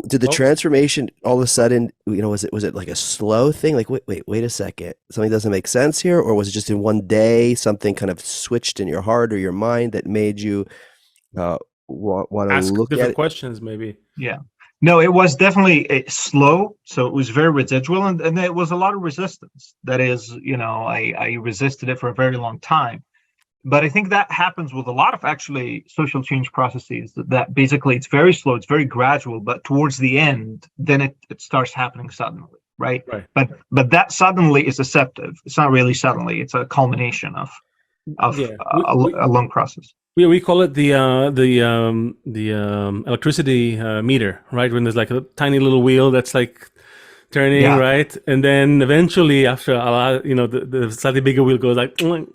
Did the Well, transformation all of a sudden, was it like a slow thing? Like, wait a second, something doesn't make sense here, or was it just in one day something kind of switched in your heart or your mind that made you want to ask look at different it? questions, maybe. Yeah. No, it was definitely slow. So it was very residual, and there was a lot of resistance. That is, I resisted it for a very long time. But I think that happens with a lot of actually social change processes that basically it's very slow, it's very gradual, but towards the end, then it starts happening suddenly, right? Right. But that suddenly is deceptive. It's not really suddenly, it's a culmination of Yeah. We we a long process. we call it the electricity meter, right? When there's like a tiny little wheel that's like turning, Yeah, right? And then eventually, after a lot, the slightly bigger wheel goes like, and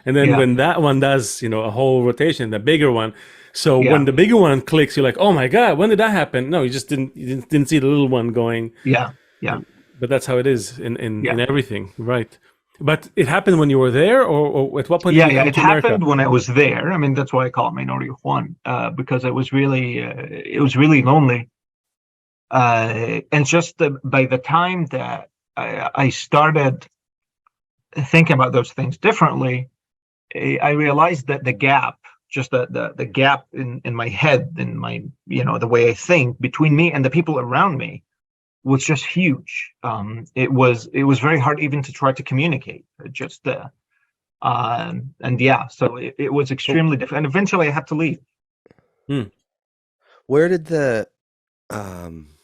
then yeah, when that one does, a whole rotation, the bigger one. So when yeah, the bigger one clicks, you're like, oh my god, when did that happen? No, you didn't see the little one going. yeah, yeah, But that's how it is in yeah. everything, right? But it happened when you were there, or at what point did Yeah, you yeah, come it to America? happened when I was there. I mean, that's why I call it Minority of One, because it was really lonely. And just by the time that I started thinking about those things differently, I realized that the gap, just the gap in my head, in my, the way I think between me and the people around me was just huge. It was very hard even to try to communicate. Just and yeah, so it was Oh, extremely difficult. And eventually, I had to leave. hmm. Where did um,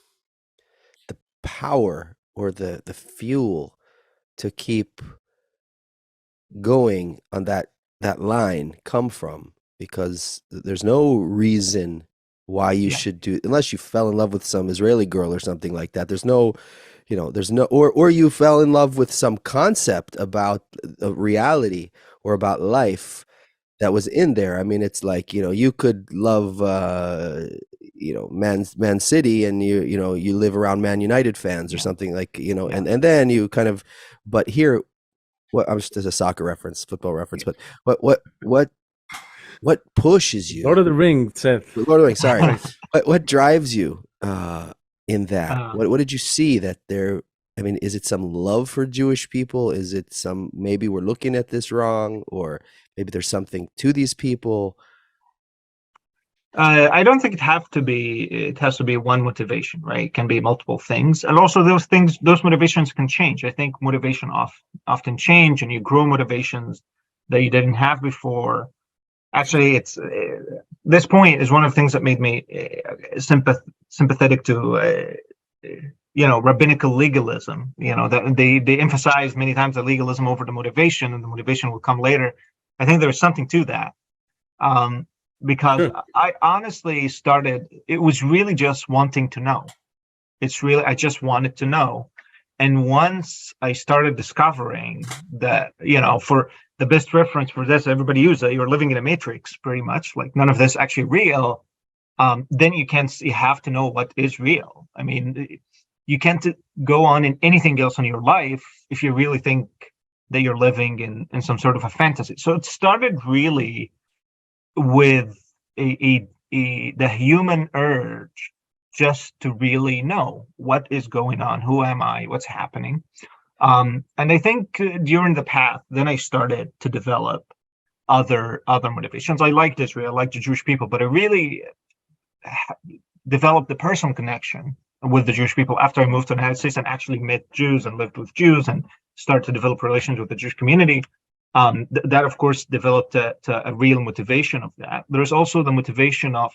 the power or the fuel to keep going on that line come from? Because there's no reason why you Yeah, should do, unless you fell in love with some Israeli girl or something like that. There's no, or you fell in love with some concept about reality or about life that was in there. I mean, it's like, you could love Man City, and you live around Man United fans or yeah, something, like, yeah, and then you kind of, but here, what, I'm just as a soccer reference, football reference, but what pushes Lord you? of the Ring, Seth. Lord of the Rings, sorry. Right. What drives you in that? uh, What did you see that there? I mean, is it some love for Jewish people? Is it some, maybe we're looking at this wrong, or maybe there's something to these people? I don't think it has to be one motivation, right? It can be multiple things, and also those motivations can change. I think motivation often change, and you grow motivations that you didn't have before. Actually, it's this point is one of the things that made me sympathetic to rabbinical legalism. That they emphasize many times the legalism over the motivation, and the motivation will come later. I think there's something to that. Um, because Sure. I honestly started, it was really just wanting to know. I just wanted to know. And once I started discovering that, for the best reference for this, everybody uses it, you're living in a matrix pretty much, like none of this actually real. Then you have to know what is real. I mean, you can't go on in anything else in your life if you really think that you're living in some sort of a fantasy. So it started really with the human urge just to really know what is going on, who am I, what's happening. And I think during the path, then I started to develop other motivations. I liked Israel, I liked the Jewish people, but I really developed the personal connection with the Jewish people after I moved to the United States and actually met Jews and lived with Jews and started to develop relations with the Jewish community. That of course developed a real motivation of that. There's also the motivation of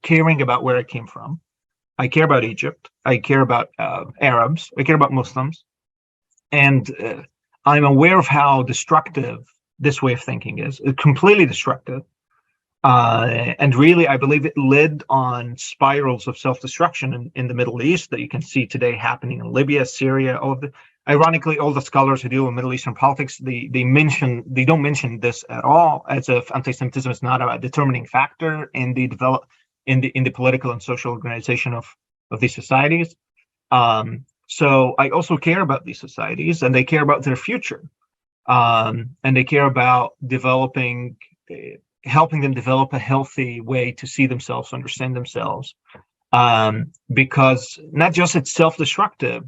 caring about where I came from. I care about Egypt. I care about Arabs. I care about Muslims, and I'm aware of how destructive this way of thinking is. It's completely destructive. And really, I believe it led on spirals of self-destruction in the Middle East that you can see today happening in Libya, Syria. Ironically, all the scholars who deal with Middle Eastern politics, they don't mention this at all, as if anti-Semitism is not a determining factor in the political and social organization of these societies. So I also care about these societies, and they care about their future, and they care about developing helping them develop a healthy way to see themselves, understand themselves, because not just it's self-destructive,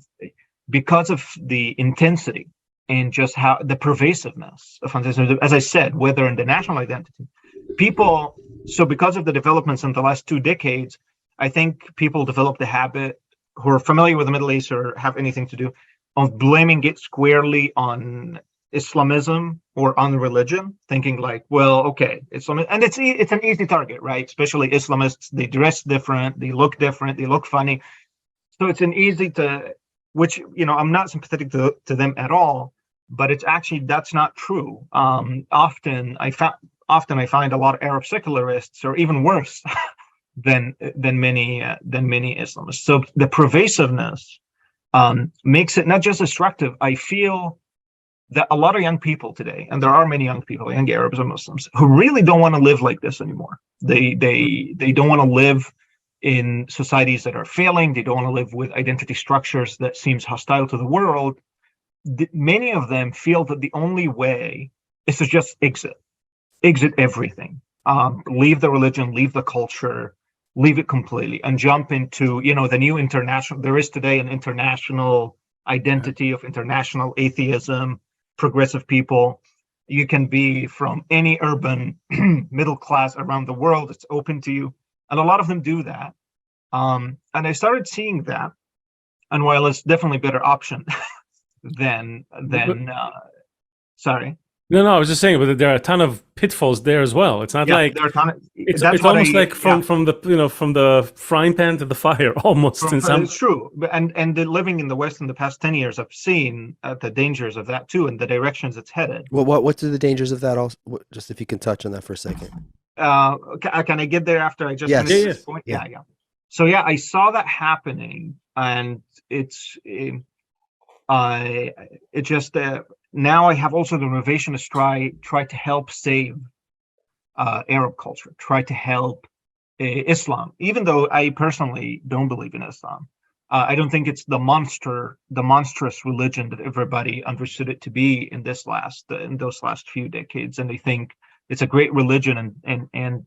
because of the intensity and just how the pervasiveness of antisemitism, as I said, whether in the national identity, people. So because of the developments in the last 2 decades, I think people develop the habit, who are familiar with the Middle East or have anything to do, of blaming it squarely on Islamism or on religion, thinking like, well, okay, Islam, and it's an easy target, right? Especially Islamists, they dress different, they look different, they look funny, so it's an easy to, which I'm not sympathetic to them at all, but it's actually that's not true. Often I find a lot of Arab secularists are even worse than many Islamists. So the pervasiveness makes it not just destructive. I feel that a lot of young people today, and there are many young people, young Arabs and Muslims, who really don't want to live like this anymore. They don't want to live in societies that are failing. They don't want to live with identity structures that seems hostile to the world. Many of them feel that the only way is to just exit everything, leave the religion, leave the culture, leave it completely, and jump into the new international. There is today an international identity of international atheism, progressive people. You can be from any urban middle class around the world. It's open to you, and a lot of them do that. And I started seeing that, and while it's definitely a better option than sorry. No, I was just saying, but there are a ton of pitfalls there as well. It's not like there are a ton of, it's almost like from the from the frying pan to the fire, almost. It's true, and living in the West in the past 10 years, I've seen the dangers of that too, and the directions it's headed. Well, what are the dangers of that? Also, just if you can touch on that for a second. Can I get there after I just finish this point? Yeah. So I saw that happening, and it just now I have also the motivation to try to help save Arab culture, try to help Islam, even though I personally don't believe in Islam. I don't think it's the monstrous religion that everybody understood it to be in those last few decades, and they think it's a great religion and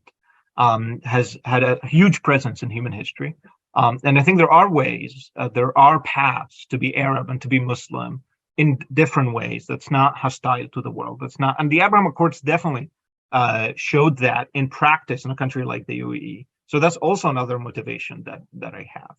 has had a huge presence in human history. And I think there are ways, there are paths to be Arab and to be Muslim in different ways. That's not hostile to the world. That's not, and the Abraham Accords definitely showed that in practice in a country like the UAE. So that's also another motivation that I have.